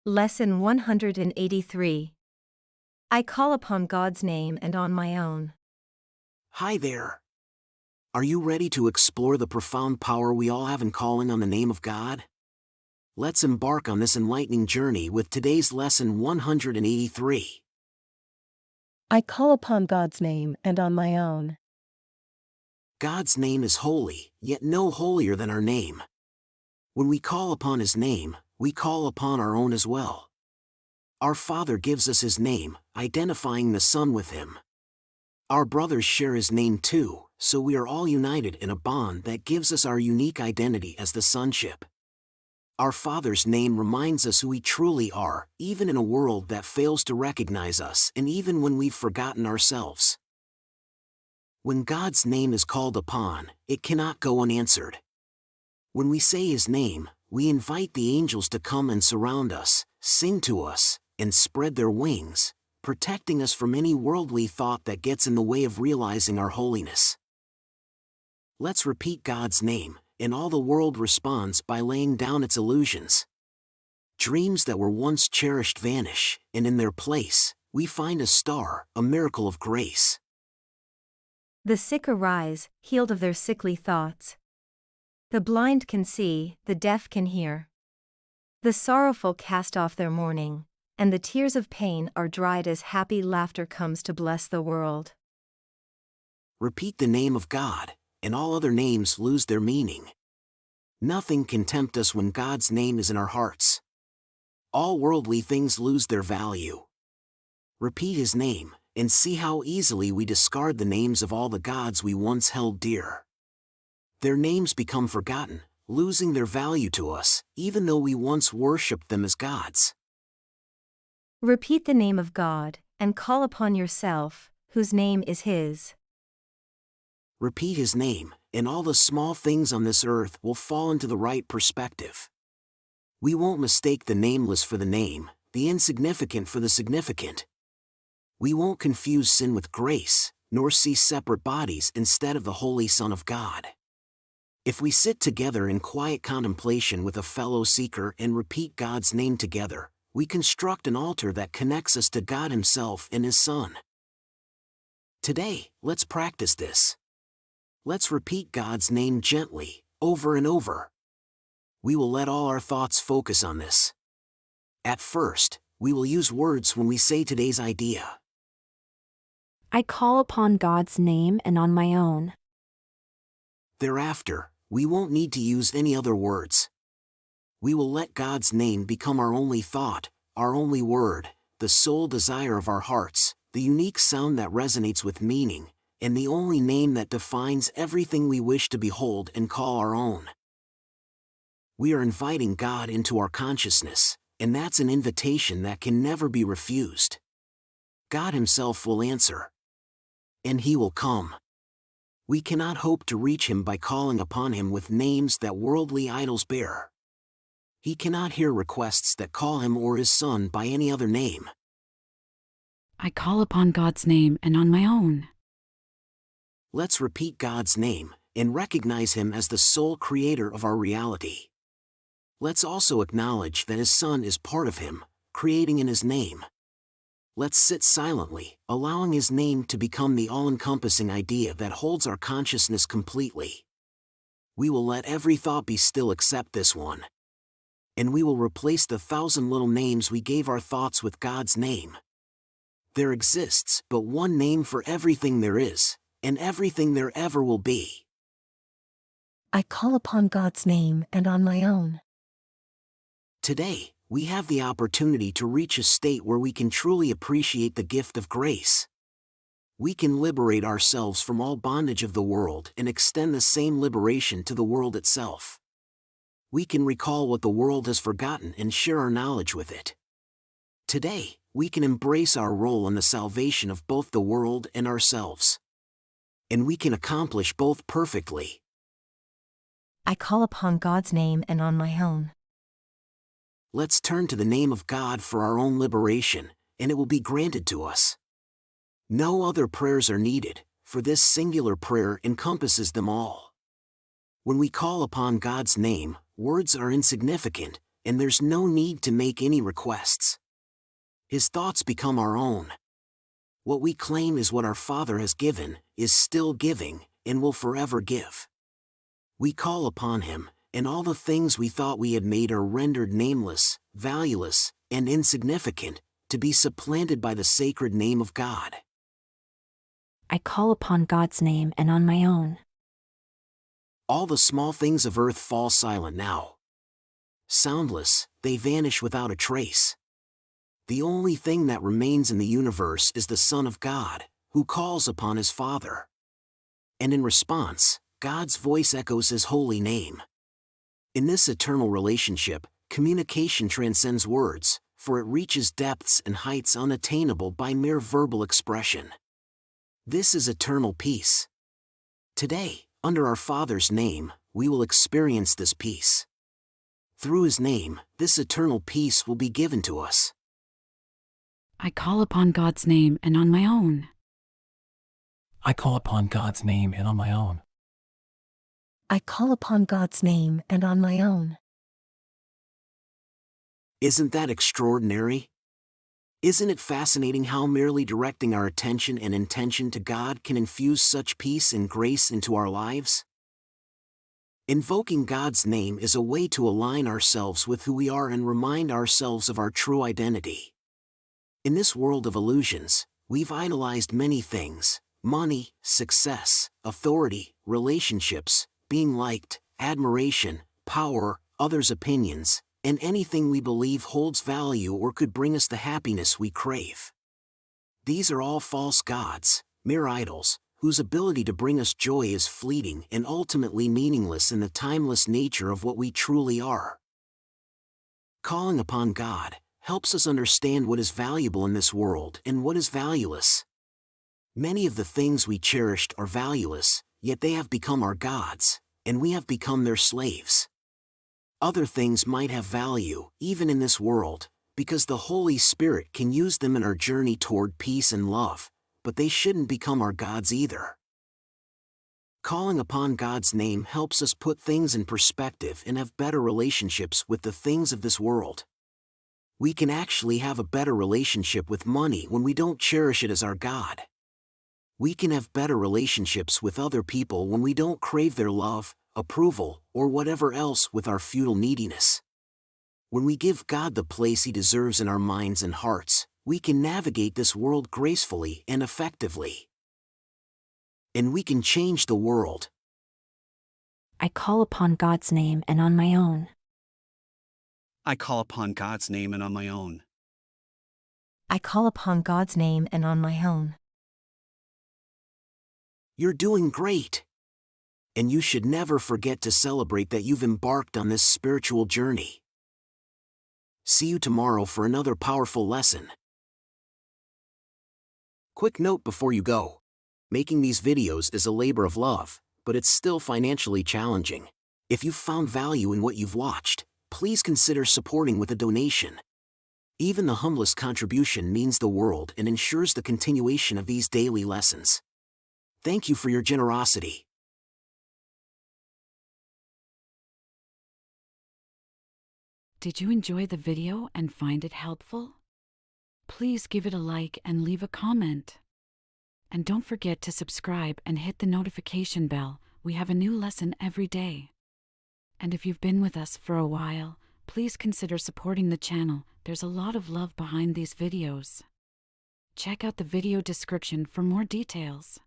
Lesson 183. I call upon God's name and on my own. Hi there. Are you ready to explore the profound power we all have in calling on the name of God? Let's embark on this enlightening journey with today's lesson 183. I call upon God's name and on my own. God's name is holy, yet no holier than our name. When we call upon His name, we call upon our own as well. Our Father gives us His name, identifying the Son with Him. Our brothers share His name too, so we are all united in a bond that gives us our unique identity as the sonship. Our Father's name reminds us who we truly are, even in a world that fails to recognize us and even when we've forgotten ourselves. When God's name is called upon, it cannot go unanswered. When we say His name, we invite the angels to come and surround us, sing to us, and spread their wings, protecting us from any worldly thought that gets in the way of realizing our holiness. Let's repeat God's name, and all the world responds by laying down its illusions. Dreams that were once cherished vanish, and in their place, we find a star, a miracle of grace. The sick arise, healed of their sickly thoughts. The blind can see, the deaf can hear. The sorrowful cast off their mourning, and the tears of pain are dried as happy laughter comes to bless the world. Repeat the name of God, and all other names lose their meaning. Nothing can tempt us when God's name is in our hearts. All worldly things lose their value. Repeat His name, and see how easily we discard the names of all the gods we once held dear. Their names become forgotten, losing their value to us, even though we once worshipped them as gods. Repeat the name of God, and call upon yourself, whose name is His. Repeat His name, and all the small things on this earth will fall into the right perspective. We won't mistake the nameless for the name, the insignificant for the significant. We won't confuse sin with grace, nor see separate bodies instead of the Holy Son of God. If we sit together in quiet contemplation with a fellow seeker and repeat God's name together, we construct an altar that connects us to God Himself and His Son. Today, let's practice this. Let's repeat God's name gently, over and over. We will let all our thoughts focus on this. At first, we will use words when we say today's idea. I call upon God's name and on my own. Thereafter, we won't need to use any other words. We will let God's name become our only thought, our only word, the sole desire of our hearts, the unique sound that resonates with meaning, and the only name that defines everything we wish to behold and call our own. We are inviting God into our consciousness, and that's an invitation that can never be refused. God Himself will answer. And He will come. We cannot hope to reach Him by calling upon Him with names that worldly idols bear. He cannot hear requests that call Him or His Son by any other name. I call upon God's name and on my own. Let's repeat God's name and recognize Him as the sole creator of our reality. Let's also acknowledge that His Son is part of Him, creating in His name. Let's sit silently, allowing His name to become the all-encompassing idea that holds our consciousness completely. We will let every thought be still except this one. And we will replace the 1,000 little names we gave our thoughts with God's name. There exists but one name for everything there is, and everything there ever will be. I call upon God's name and on my own. Today, we have the opportunity to reach a state where we can truly appreciate the gift of grace. We can liberate ourselves from all bondage of the world and extend the same liberation to the world itself. We can recall what the world has forgotten and share our knowledge with it. Today, we can embrace our role in the salvation of both the world and ourselves. And we can accomplish both perfectly. I call upon God's name and on my own. Let's turn to the name of God for our own liberation, and it will be granted to us. No other prayers are needed, for this singular prayer encompasses them all. When we call upon God's name, words are insignificant, and there's no need to make any requests. His thoughts become our own. What we claim is what our Father has given, is still giving, and will forever give. We call upon Him, and all the things we thought we had made are rendered nameless, valueless, and insignificant, to be supplanted by the sacred name of God. I call upon God's name and on my own. All the small things of earth fall silent now. Soundless, they vanish without a trace. The only thing that remains in the universe is the Son of God, who calls upon His Father. And in response, God's voice echoes His holy name. In this eternal relationship, communication transcends words, for it reaches depths and heights unattainable by mere verbal expression. This is eternal peace. Today, under our Father's name, we will experience this peace. Through His name, this eternal peace will be given to us. I call upon God's name and on my own. I call upon God's name and on my own. I call upon God's name and on my own. Isn't that extraordinary? Isn't it fascinating how merely directing our attention and intention to God can infuse such peace and grace into our lives? Invoking God's name is a way to align ourselves with who we are and remind ourselves of our true identity. In this world of illusions, we've idolized many things: money, success, authority, relationships, being liked, admiration, power, others' opinions, and anything we believe holds value or could bring us the happiness we crave. These are all false gods, mere idols, whose ability to bring us joy is fleeting and ultimately meaningless in the timeless nature of what we truly are. Calling upon God helps us understand what is valuable in this world and what is valueless. Many of the things we cherished are valueless, yet they have become our gods, and we have become their slaves. Other things might have value, even in this world, because the Holy Spirit can use them in our journey toward peace and love, but they shouldn't become our gods either. Calling upon God's name helps us put things in perspective and have better relationships with the things of this world. We can actually have a better relationship with money when we don't cherish it as our God. We can have better relationships with other people when we don't crave their love, approval, or whatever else with our futile neediness. When we give God the place He deserves in our minds and hearts, we can navigate this world gracefully and effectively. And we can change the world. I call upon God's name and on my own. I call upon God's name and on my own. I call upon God's name and on my own. You're doing great. And you should never forget to celebrate that you've embarked on this spiritual journey. See you tomorrow for another powerful lesson. Quick note before you go. Making these videos is a labor of love, but it's still financially challenging. If you've found value in what you've watched, please consider supporting with a donation. Even the humblest contribution means the world and ensures the continuation of these daily lessons. Thank you for your generosity. Did you enjoy the video and find it helpful? Please give it a like and leave a comment. And don't forget to subscribe and hit the notification bell. We have a new lesson every day. And if you've been with us for a while, please consider supporting the channel. There's a lot of love behind these videos. Check out the video description for more details.